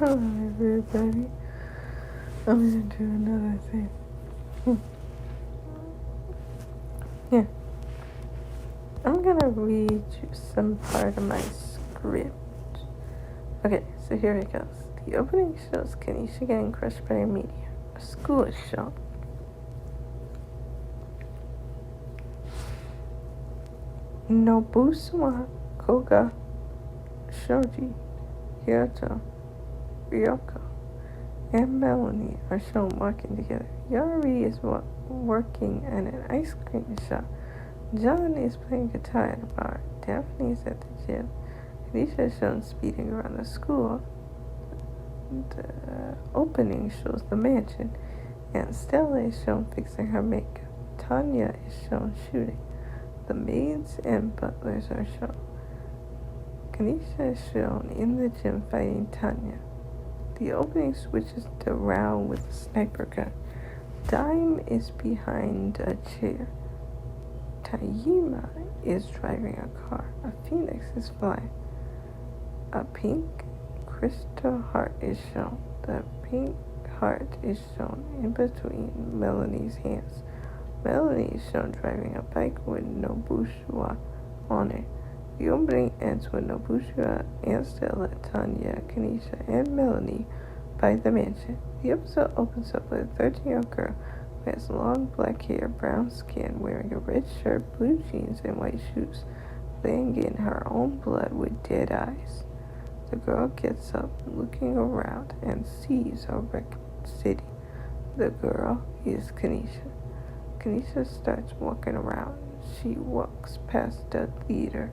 Hello everybody. I'm gonna do another thing. Yeah. I'm gonna read you some part of my script. Okay, so here it goes. The opening shows Kanisha getting crushed by a meteor. A school is shown. Nobusuwa, Koga, Shoji, Hyato, Ryoko, and Melanie are shown walking together. Yari is working at an ice cream shop. John is playing guitar at a bar. Daphne is at the gym. Kanisha is shown speeding around the school. The opening shows the mansion. And Stella is shown fixing her makeup. Tanya is shown shooting. The maids and butlers are shown. Kanisha is shown in the gym fighting Tanya. The opening switches to round with a sniper gun. Dime is behind a chair. Taima is driving a car. A phoenix is flying. A pink crystal heart is shown. The pink heart is shown in between Melanie's hands. Melanie is shown driving a bike with Nobushua on it. The opening ends with Nobushua and Stella, Tanya, Kanisha, and Melanie by the mansion. The episode opens up with a 13-year-old girl who has long black hair, brown skin, wearing a red shirt, blue jeans, and white shoes, laying in her own blood with dead eyes. The girl gets up, looking around, and sees a wrecked city. The girl is Kanisha. Kanisha starts walking around. She walks past a theater,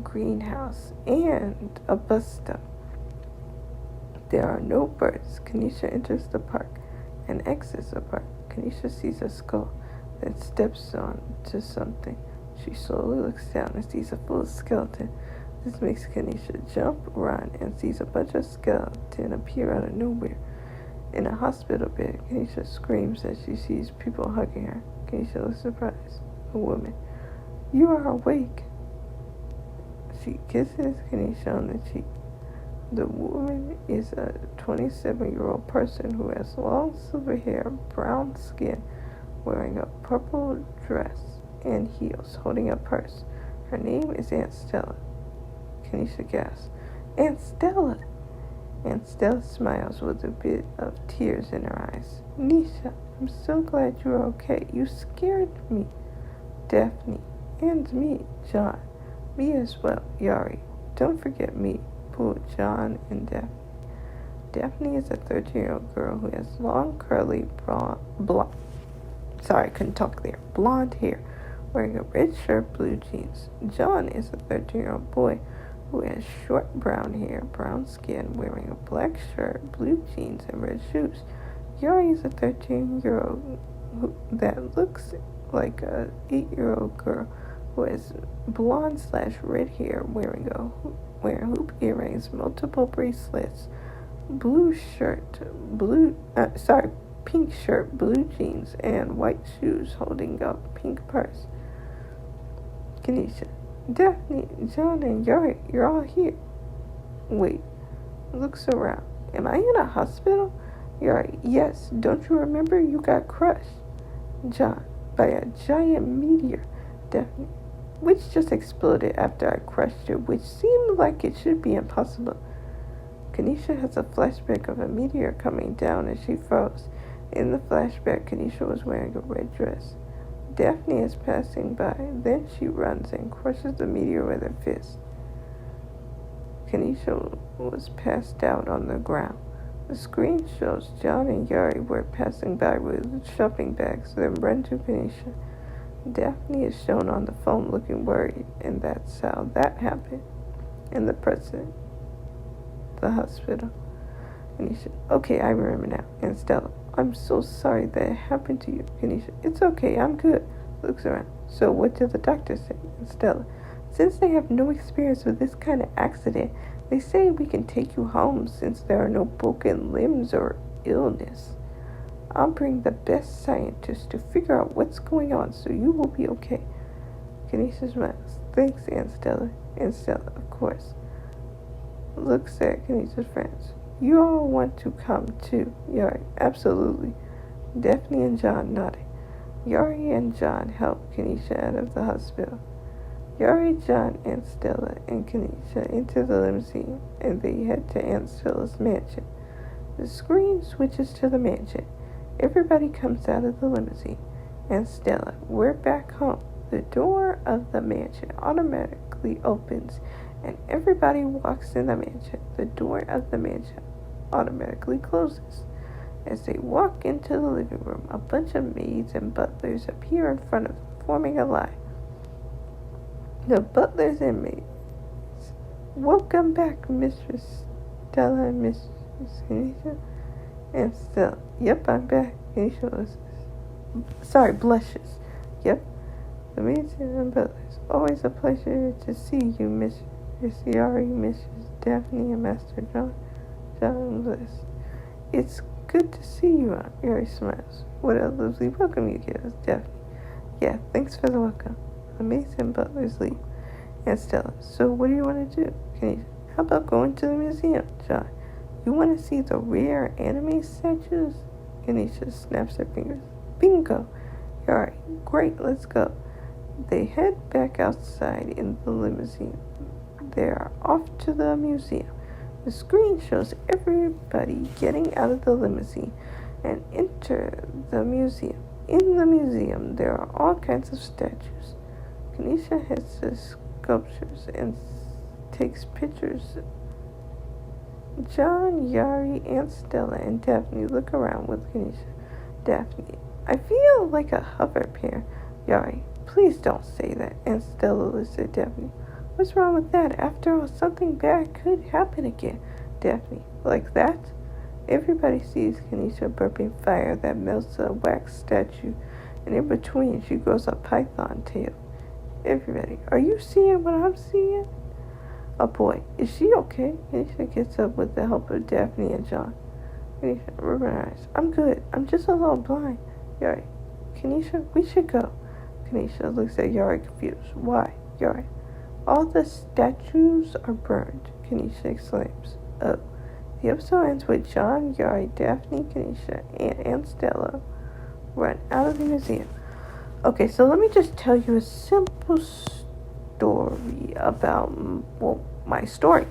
greenhouse, and a bus stop. There are no birds. Kanisha enters the park and exits the park. Kanisha sees a skull, then steps on to something. She slowly looks down and sees a full skeleton. This makes Kanisha jump, run, and sees a bunch of skeleton appear out of nowhere. In a hospital bed, Kanisha screams as she sees people hugging her. Kanisha looks surprised. A woman. "You are awake." She kisses Kanisha on the cheek. The woman is a 27-year-old person who has long silver hair, brown skin, wearing a purple dress and heels, holding a purse. Her name is Aunt Stella. Kanisha gasps, "Aunt Stella!" Aunt Stella smiles with a bit of tears in her eyes. "Nisha, I'm so glad you're okay. You scared me." Daphne, "And me, John. Me as well, Yari. Don't forget me." Pull John and Daphne. Daphne is a 13-year-old girl who has long, curly, blonde hair, wearing a red shirt, blue jeans. John is a 13-year-old boy who has short brown hair, brown skin, wearing a black shirt, blue jeans, and red shoes. Yari is a 13-year-old that looks like a 8-year-old girl who has blonde/red hair, wearing hoop earrings, multiple bracelets, pink shirt, blue jeans, and white shoes, holding a pink purse. Kanisha, "Daphne, John, and Yari, you're all here." Wait, looks around. "Am I in a hospital?" Yari, "Yes, don't you remember you got crushed?" John, "By a giant meteor." Daphne, "Which just exploded after I crushed it, which seemed like it should be impossible." Kanisha has a flashback of a meteor coming down and she froze. In the flashback, Kanisha was wearing a red dress. Daphne is passing by, then she runs and crushes the meteor with her fist. Kanisha was passed out on the ground. The screen shows John and Yari were passing by with shopping bags, then run to Kanisha. Daphne is shown on the phone looking worried, and that's how that happened. In the present, the hospital. Kanisha, "Okay, I remember now." And Stella, "I'm so sorry that it happened to you." Kanisha, "It's okay, I'm good." Looks around. "So what did the doctor say?" And Stella, "Since they have no experience with this kind of accident, they say we can take you home since there are no broken limbs or illness. I'll bring the best scientists to figure out what's going on, so you will be okay." Kanisha smiles. "Thanks, Aunt Stella." And Stella, of course, looks at Kanisha's friends. You all want to come too. Yari, absolutely. Daphne and John nodded. Yari and John helped Kanisha out of the hospital. Yari, John, and Stella and Kanisha into the limousine, and they head to Aunt Stella's mansion. The screen switches to the mansion. Everybody comes out of the limousine. Aunt Stella, we're back home. The door of the mansion automatically opens, and everybody walks in the mansion. The door of the mansion automatically closes. As they walk into the living room, a bunch of maids and butlers appear in front of them, forming a line. The butlers and maids. Welcome back, Mistress Stella and Mistress Kanisha. And Stella, yep, I'm back. Kanisha blushes. Yep, the maids and butlers. Always a pleasure to see you, Mistress Yari, Mrs. Daphne, and Master John. John Bliss. It's good to see you, Aunt. Yari smiles. What a lovely welcome you give us, Daphne. Yeah, thanks for the welcome. The maids and butlers leave. And Stella, so what do you want to do? Kanisha, how about going to the museum, John? You want to see the rare anime statues? Kanisha snaps her fingers. Bingo! Yari, great, let's go. They head back outside in the limousine. They are off to the museum. The screen shows everybody getting out of the limousine and enter the museum. In the museum, there are all kinds of statues. Kanisha heads to sculptures and takes pictures. John, Yari, Aunt Stella, and Daphne look around with Kanisha. Daphne, I feel like a hover pair. Yari, please don't say that. Aunt Stella looks at Daphne. What's wrong with that? After all, something bad could happen again. Daphne, like that? Everybody sees Kanisha burping fire that melts a wax statue, and in between she grows a python tail. Everybody, are you seeing what I'm seeing? Oh boy, is she okay? Kanisha gets up with the help of Daphne and John. Kanisha, rubbing her eyes. I'm good. I'm just a little blind. Yari, Kanisha, we should go. Kanisha looks at Yari confused. Why? Yari, all the statues are burned, Kanisha exclaims. Oh. The episode ends with John, Yari, Daphne, Kanisha, and Aunt Stella run out of the museum. Okay, so let me just tell you a simple story about, my story.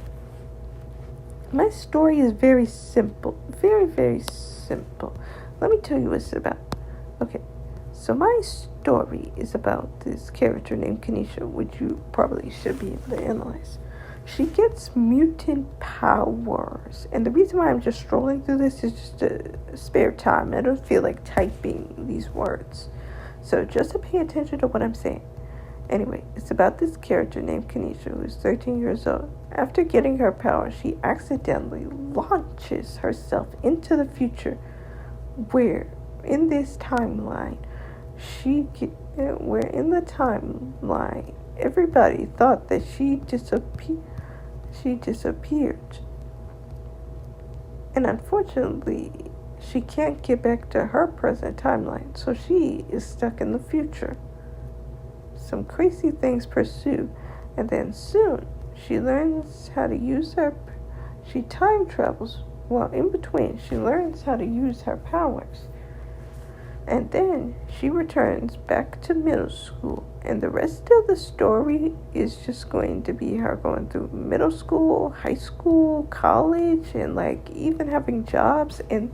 My story is very simple. Very, very simple. Let me tell you what it's about. Okay, so my story is about this character named Kanisha, which you probably should be able to analyze. She gets mutant powers, and the reason why I'm just strolling through this is just to spare time. I don't feel like typing these words, so just to pay attention to what I'm saying. Anyway, it's about this character named Kanisha, who's 13 years old. After getting her power, she accidentally launches herself into the future, where in this timeline, everybody thought that she disappeared. And unfortunately, she can't get back to her present timeline, so she is stuck in the future. Some crazy things pursue, and then soon she learns how to use she time travels. Well, in between, she learns how to use her powers. And then she returns back to middle school. And the rest of the story is just going to be her going through middle school, high school, college, and even having jobs. And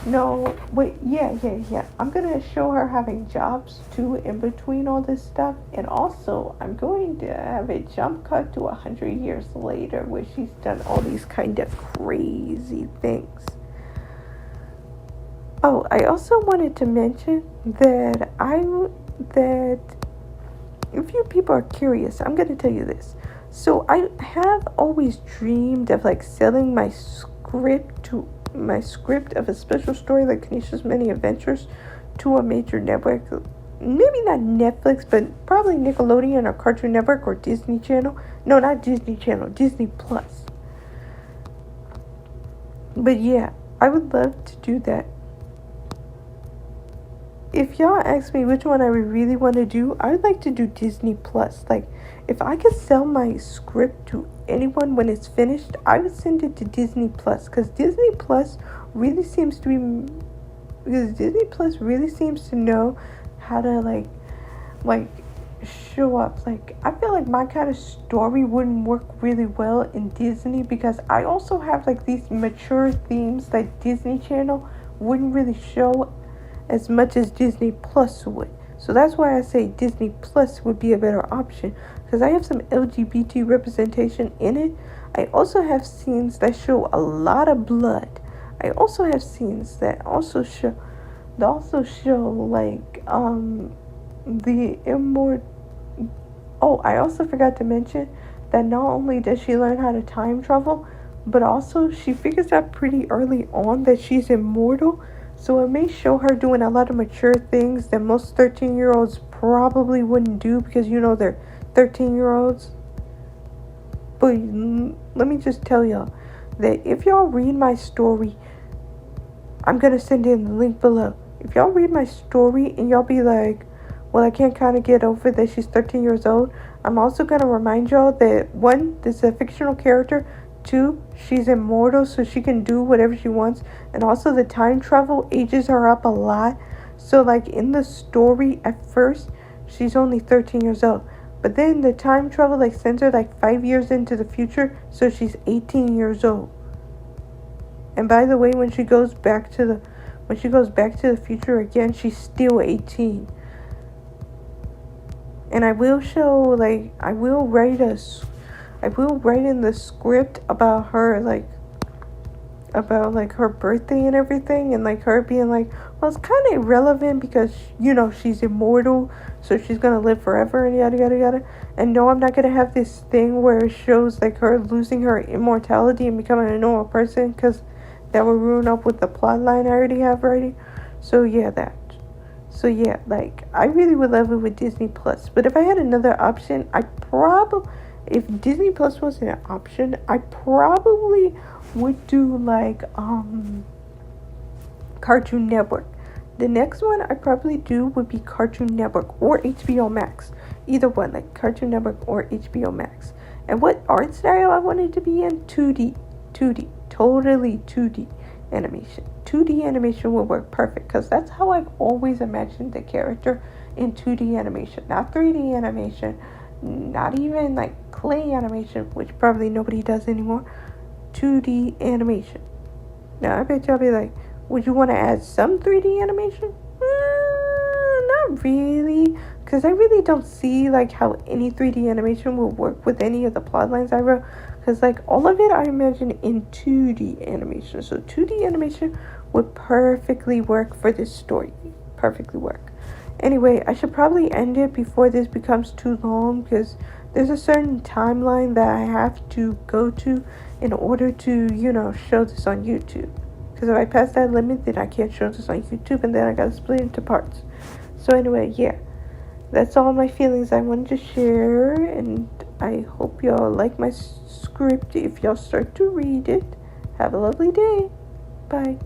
no, wait, yeah. I'm going to show her having jobs too in between all this stuff. And also, I'm going to have a jump cut to 100 years later where she's done all these kind of crazy things. Oh, I also wanted to mention that if you people are curious, I'm going to tell you this. So I have always dreamed of selling my script of a special story like Kanisha's Many Adventures to a major network. Maybe not Netflix, but probably Nickelodeon or Cartoon Network or Disney Channel. No, not Disney Channel, Disney Plus. But yeah, I would love to do that. if y'all ask me which one I would really want to do, I would like to do Disney Plus. Like, if I could sell my script to anyone when it's finished, I would send it to Disney Plus. Because Disney Plus really seems to be... Because Disney Plus really seems to know how to, like show up. Like, I feel like my kind of story wouldn't work really well in Disney, because I also have, like, these mature themes that Disney Channel wouldn't really show as much as Disney Plus would. So that's why I say Disney Plus would be a better option, because I have some LGBT representation in it. I also have scenes that show a lot of blood. I also have scenes that also show like the immortal. Oh, I also forgot to mention that not only does she learn how to time travel, but also she figures out pretty early on that she's immortal. So it may show her doing a lot of mature things that most 13-year-olds probably wouldn't do, because, you know, they're 13-year-olds. But let me just tell y'all that if y'all read my story, I'm going to send in the link below. If y'all read my story and y'all be like, well, I can't kind of get over that she's 13 years old, I'm also going to remind y'all that, one, this is a fictional character. Two, she's immortal, so she can do whatever she wants. And also the time travel ages her up a lot. So, like, in the story, at first, she's only 13 years old. But then the time travel, like, sends her, like, 5 years into the future. So she's 18 years old. And by the way, when she goes back to the future again, she's still 18. And I will show, like, I will write in the script about her, like, her birthday and everything, and, like, her being like, well, it's kind of irrelevant because, you know, she's immortal, so she's gonna live forever and yada yada yada. And no, I'm not gonna have this thing where it shows, like, her losing her immortality and becoming a normal person, because that would ruin up with the plot line I already have writing. So yeah, like, I really would love it with Disney Plus. But if I had another option, if Disney Plus wasn't an option, I probably would do, like, Cartoon Network. The next one I probably do would be Cartoon Network or HBO Max. Either one, like Cartoon Network or HBO Max. And what art style I wanted to be in? 2D, totally 2D animation. 2D animation would work perfect, because that's how I've always imagined the character in 2D animation. Not 3D animation, not even like clay animation, which probably nobody does anymore. 2D animation. Now I bet y'all be like, would you want to add some 3D animation? Not really, because I really don't see, like, how any 3D animation will work with any of the plot lines I wrote, because, like, all of it I imagine in 2D animation. So 2D animation would perfectly work for this story. Perfectly work. Anyway, I should probably end it before this becomes too long, because there's a certain timeline that I have to go to in order to, you know, show this on YouTube. Because if I pass that limit, then I can't show this on YouTube, and then I gotta split it into parts. So anyway, yeah. That's all my feelings I wanted to share, and I hope y'all like my script if y'all start to read it. Have a lovely day. Bye.